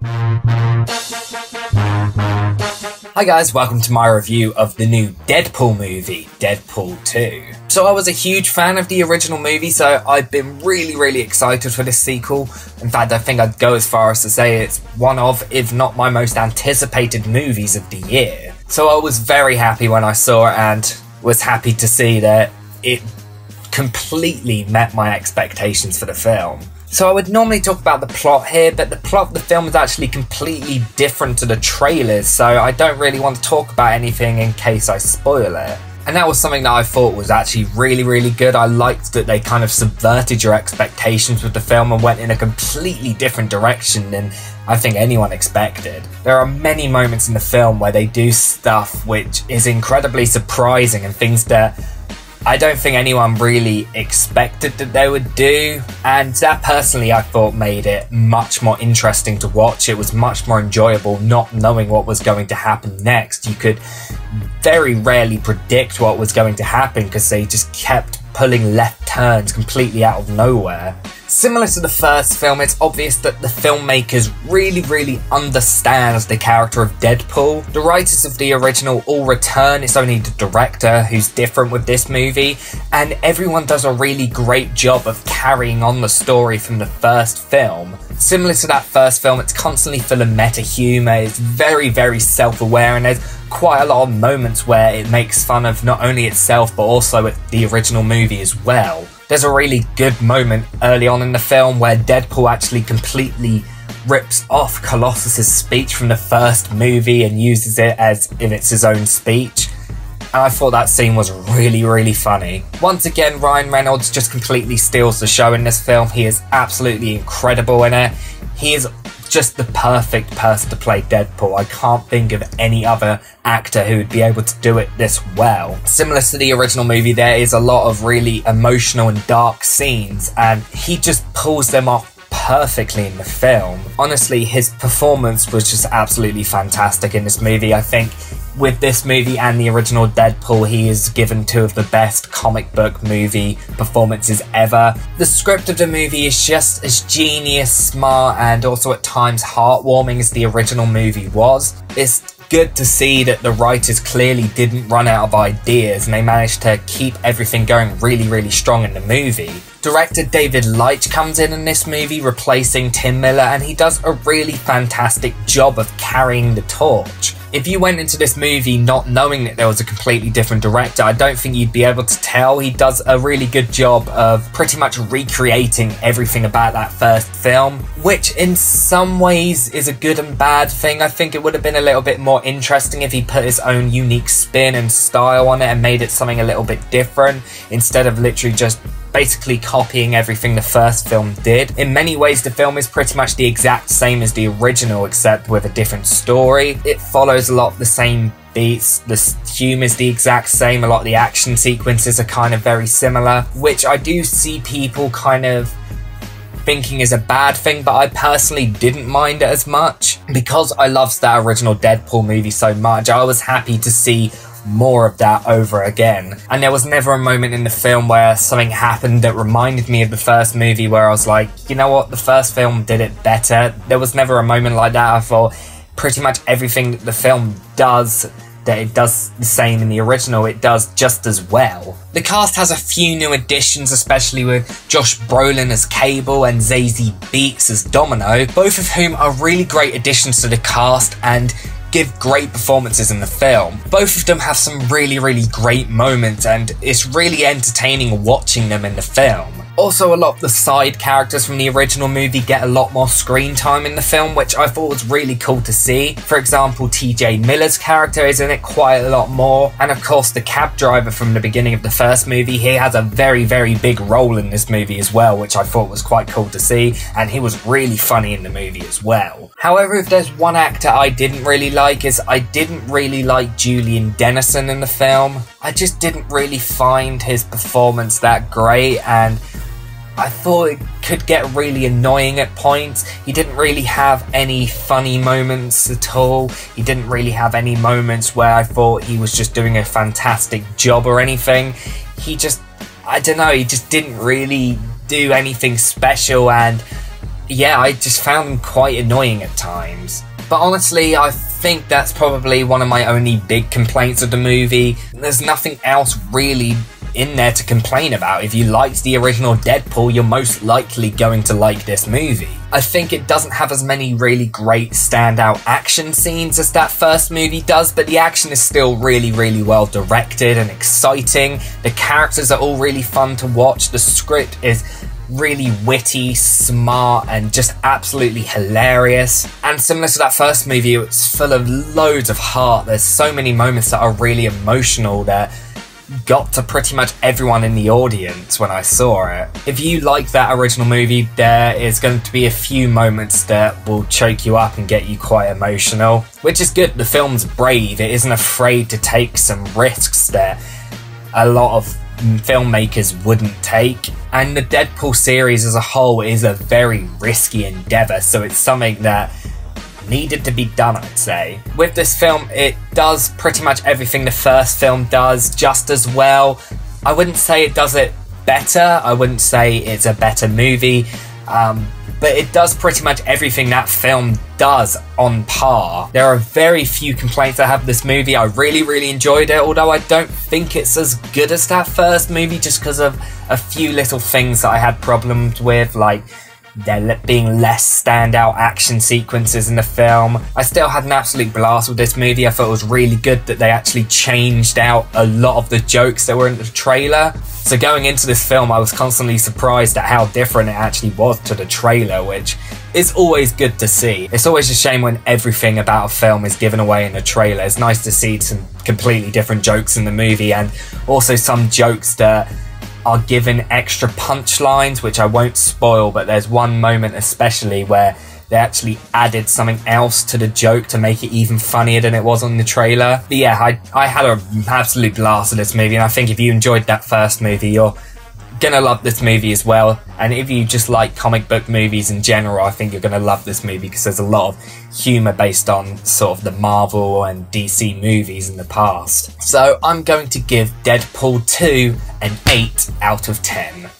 Hi guys, welcome to my review of the new Deadpool movie, Deadpool 2. So I was a huge fan of the original movie, so I've been really excited for this sequel. In fact, I think I'd go as far as to say it's one of, if not my most anticipated movies of the year. So I was very happy when I saw it and was happy to see that it completely met my expectations for the film. So I would normally talk about the plot here, but the plot of the film is actually completely different to the trailers, so I don't really want to talk about anything in case I spoil it. And that was something that I thought was actually really good. I liked that they kind of subverted your expectations with the film and went in a completely different direction than I think anyone expected. There are many moments in the film where they do stuff which is incredibly surprising and things that I don't think anyone really expected that they would do, and that personally I thought made it much more interesting to watch. It was much more enjoyable not knowing what was going to happen next. You could very rarely predict what was going to happen because they just kept pulling left turns completely out of nowhere. Similar to the first film, it's obvious that the filmmakers really understand the character of Deadpool. The writers of the original all return, it's only the director who's different with this movie, and everyone does a really great job of carrying on the story from the first film. Similar to that first film, it's constantly full of meta humour, it's very self-aware, and there's quite a lot of moments where it makes fun of not only itself but also the original movie as well. There's a really good moment early on in the film where Deadpool actually completely rips off Colossus's speech from the first movie and uses it as if it's his own speech. And I thought that scene was really funny. Once again, Ryan Reynolds just completely steals the show in this film. He is absolutely incredible in it. He is just the perfect person to play Deadpool. I can't think of any other actor who would be able to do it this well. Similar to the original movie, there is a lot of really emotional and dark scenes, and he just pulls them off perfectly in the film. Honestly, his performance was just absolutely fantastic in this movie. I think with this movie and the original Deadpool, he is given two of the best comic book movie performances ever. The script of the movie is just as genius, smart, and also at times heartwarming as the original movie was. It's good to see that the writers clearly didn't run out of ideas and they managed to keep everything going really strong in the movie. Director David Leitch comes in this movie replacing Tim Miller, and he does a really fantastic job of carrying the torch. If you went into this movie not knowing that there was a completely different director, I don't think you'd be able to tell. He does a really good job of pretty much recreating everything about that first film, which in some ways is a good and bad thing. I think it would have been a little bit more interesting if he put his own unique spin and style on it and made it something a little bit different, instead of literally just basically copying everything the first film did. In many ways, the film is pretty much the exact same as the original, except with a different story. It follows a lot of the same beats, the humour is the exact same, a lot of the action sequences are kind of very similar, which I do see people kind of thinking is a bad thing, but I personally didn't mind it as much. Because I loved that original Deadpool movie so much, I was happy to see more of that over again. And there was never a moment in the film where something happened that reminded me of the first movie where I was like, you know what, the first film did it better. There was never a moment like that. I thought pretty much everything that the film does, that it does the same in the original, it does just as well. The cast has a few new additions, especially with Josh Brolin as Cable and Zazie Beetz as Domino, both of whom are really great additions to the cast and give great performances in the film. Both of them have some really great moments, and it's really entertaining watching them in the film. Also, a lot of the side characters from the original movie get a lot more screen time in the film, which I thought was really cool to see. For example, TJ Miller's character is in it quite a lot more, and of course the cab driver from the beginning of the first movie, he has a very big role in this movie as well, which I thought was quite cool to see, and he was really funny in the movie as well. However, if there's one actor I didn't really like, is I didn't really like Julian Dennison in the film. I just didn't really find his performance that great, and I thought it could get really annoying at points. He didn't really have any funny moments at all. He didn't really have any moments where I thought he was just doing a fantastic job or anything. He just, I don't know, he just didn't really do anything special, and yeah, I just found them quite annoying at times. But honestly, I think that's probably one of my only big complaints of the movie. There's nothing else really in there to complain about. If you liked the original Deadpool, you're most likely going to like this movie. I think it doesn't have as many really great standout action scenes as that first movie does, but the action is still really, really well directed and exciting. The characters are all really fun to watch. The script is really witty, smart, and just absolutely hilarious. And similar to that first movie, it's full of loads of heart. There's so many moments that are really emotional that got to pretty much everyone in the audience when I saw it. If you like that original movie, there is going to be a few moments that will choke you up and get you quite emotional, which is good. The film's brave. It isn't afraid to take some risks that a lot of filmmakers wouldn't take. And the Deadpool series as a whole is a very risky endeavour, so it's something that needed to be done, I'd say. With this film, it does pretty much everything the first film does just as well. I wouldn't say it does it better, I wouldn't say it's a better movie, but it does pretty much everything that film does on par. There are very few complaints I have with this movie. I really, really enjoyed it, although I don't think it's as good as that first movie just because of a few little things that I had problems with, like there being less standout action sequences in the film. I still had an absolute blast with this movie. I thought it was really good that they actually changed out a lot of the jokes that were in the trailer. So going into this film, I was constantly surprised at how different it actually was to the trailer, which is always good to see. It's always a shame when everything about a film is given away in a trailer. It's nice to see some completely different jokes in the movie, and also some jokes that are given extra punchlines, which I won't spoil, but there's one moment especially where they actually added something else to the joke to make it even funnier than it was on the trailer. But yeah, I had an absolute blast of this movie, and I think if you enjoyed that first movie, you're gonna love this movie as well. And if you just like comic book movies in general, I think you're gonna love this movie because there's a lot of humour based on sort of the Marvel and DC movies in the past. So I'm going to give Deadpool 2 an 8 out of 10.